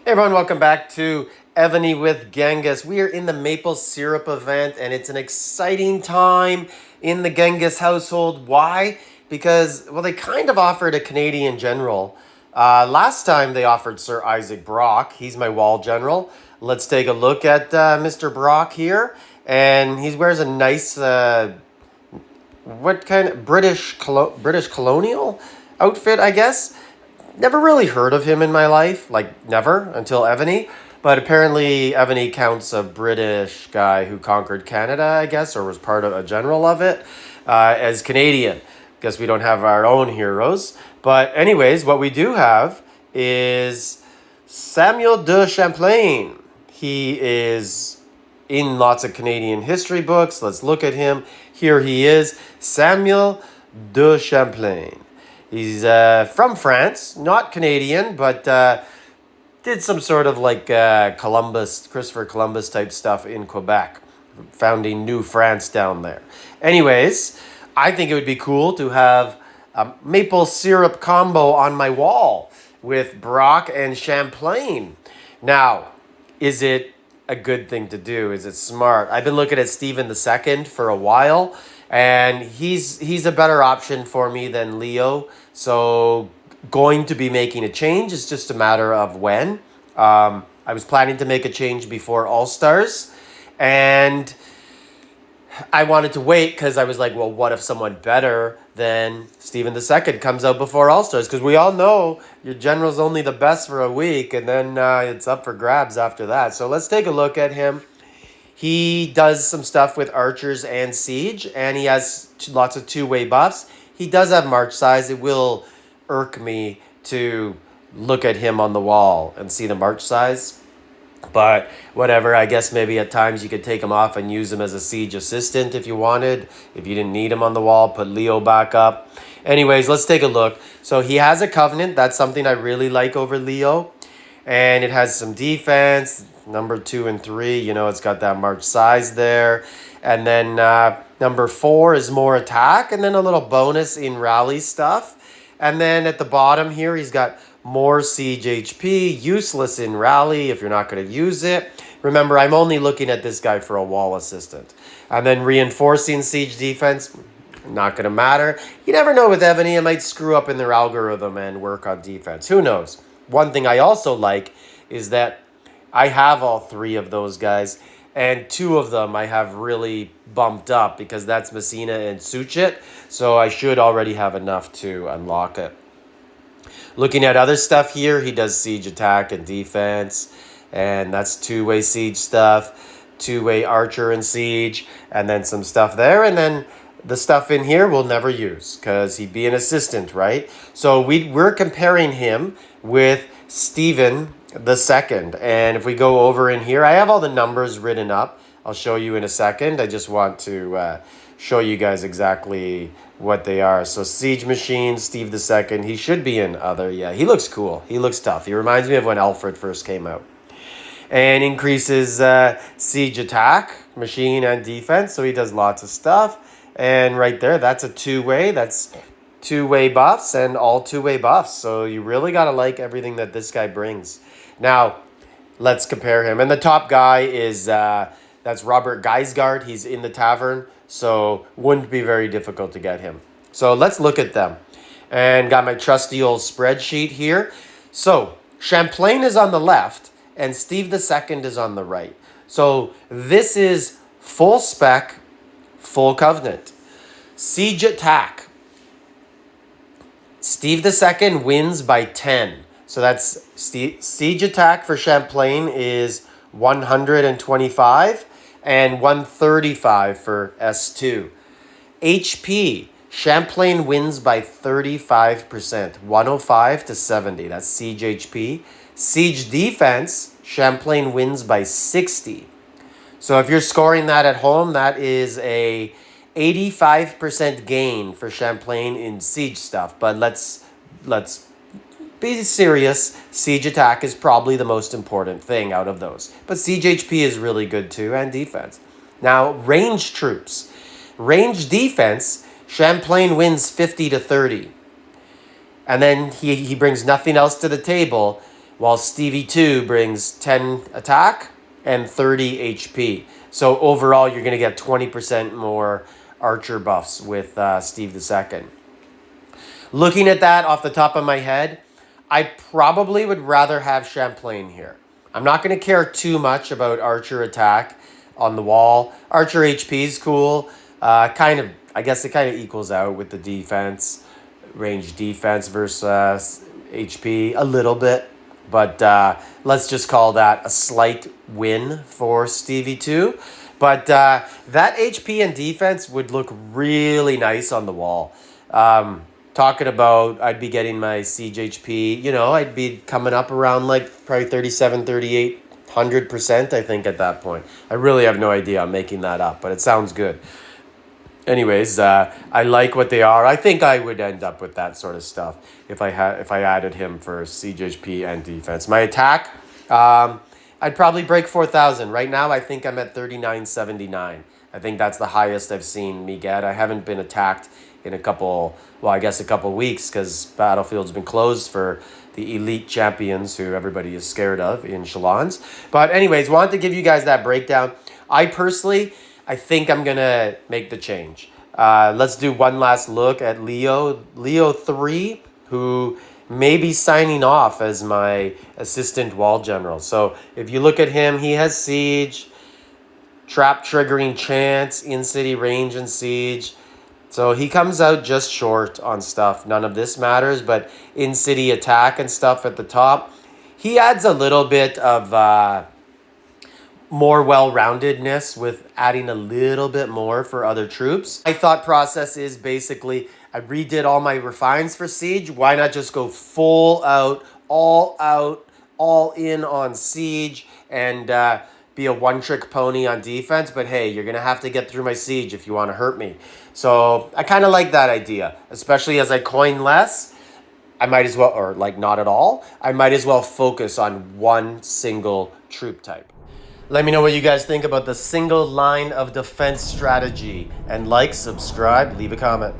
Hey everyone, welcome back to Evony with Genghis. We are in the maple syrup event and it's an exciting time in the Genghis household. Why? Because, well, they kind of offered a Canadian general. Last time they offered Sir Isaac Brock. He's my wall general. Let's take a look at Mr. Brock here. And he wears a nice, what kind of British colonial outfit, I guess. Never really heard of him in my life, like never until Evony. But apparently, Evony counts a British guy who conquered Canada, I guess, or was part of a general of it, as Canadian. Guess we don't have our own heroes. But, anyways, what we do have is Samuel de Champlain. He is in lots of Canadian history books. Let's look at him. Here he is, Samuel de Champlain. He's from France, not Canadian, but did some sort of like Christopher Columbus type stuff in Quebec, founding New France down there. Anyways, I think it would be cool to have a maple syrup combo on my wall with Brock and Champlain. Now, is it a good thing to do? Is it smart? I've been looking at Stephen II for a while. And he's a better option for me than Leo. So going to be making a change. It's just a matter of when. I was planning to make a change before All-Stars. And I wanted to wait because I was like, well, what if someone better than Stephen II comes out before All-Stars? Because we all know your general's only the best for a week. And then it's up for grabs after that. So let's take a look at him. He does some stuff with archers and siege, and he has lots of two-way buffs. He does have march size. It will irk me to look at him on the wall and see the march size. But whatever, I guess maybe at times you could take him off and use him as a siege assistant if you wanted. If you didn't need him on the wall, put Leo back up. Anyways, let's take a look. So he has a covenant. That's something I really like over Leo. And it has some defense. Number 2 and 3, it's got that march size there. And then number 4 is more attack. And then a little bonus in rally stuff. And then at the bottom here, he's got more siege HP. Useless in rally if you're not going to use it. Remember, I'm only looking at this guy for a wall assistant. And then reinforcing siege defense, not going to matter. You never know with Evony. It might screw up in their algorithm and work on defense. Who knows? One thing I also like is that I have all 3 of those guys, and 2 of them I have really bumped up because that's Messina and Suchit, so I should already have enough to unlock it. Looking at other stuff here, he does siege attack and defense, and that's two-way siege stuff, two-way archer and siege, and then some stuff there, and then the stuff in here we'll never use because he'd be an assistant, right? So we're comparing him with Stephen II. And if we go over in here, I have all the numbers written up. I'll show you in a second. I just want to show you guys exactly what they are. So Siege Machine, Steve II. He should be in other. Yeah, he looks cool. He looks tough. He reminds me of when Alfred first came out. And increases siege attack, machine, and defense. So he does lots of stuff. And right there, that's a two-way. That's two-way buffs and all two-way buffs. So you really got to like everything that this guy brings. Now, let's compare him. And the top guy is, that's Robert Geisgard. He's in the tavern. So wouldn't be very difficult to get him. So let's look at them. And got my trusty old spreadsheet here. So Champlain is on the left and Steve II is on the right. So this is full spec, full covenant. Siege attack. Steve II wins by 10. So that's siege attack for Champlain is 125 and 135 for S2. HP, Champlain wins by 35%, 105 to 70. That's siege HP. Siege defense, Champlain wins by 60. So if you're scoring that at home, that is a 85% gain for Champlain in siege stuff. But let's be serious. Siege attack is probably the most important thing out of those. But siege HP is really good too, and defense. Now, range troops. Range defense, Champlain wins 50 to 30. And then he brings nothing else to the table. while Stevie 2 brings 10 attack and 30 HP. So overall, you're going to get 20% more archer buffs with Steve II. Looking at that off the top of my head, I probably would rather have Champlain here. I'm not going to care too much about archer attack on the wall. Archer HP is cool. I guess it kind of equals out with the defense, range defense versus HP a little bit. But let's just call that a slight win for Stevie 2. But that HP and defense would look really nice on the wall. Talking about, I'd be getting my siege HP, I'd be coming up around like probably 37, 3800%, I think, at that point. I really have no idea. I'm making that up, but it sounds good. Anyways, I like what they are. I think I would end up with that sort of stuff if I added him for siege HP and defense. My attack, I'd probably break 4,000. Right now, I think I'm at 3979. I think that's the highest I've seen me get. I haven't been attacked in a couple weeks because Battlefield's been closed for the elite champions who everybody is scared of in Shalons. But anyways, wanted to give you guys that breakdown. I think I'm going to make the change. Let's do one last look at Leo 3, who may be signing off as my assistant wall general. So if you look at him, he has siege, trap triggering chance, in-city range and siege. So he comes out just short on stuff. None of this matters, but in-city attack and stuff at the top. He adds a little bit of more well-roundedness with adding a little bit more for other troops. My thought process is basically I redid all my refines for siege. Why not just go full out, all in on siege and be a one-trick pony on defense? But hey, you're gonna have to get through my siege if you want to hurt me. So I kind of like that idea, especially as I coin less. I might as well, or like not at all, I might as well focus on one single troop type. Let me know what you guys think about the single line of defense strategy. And like, subscribe, leave a comment.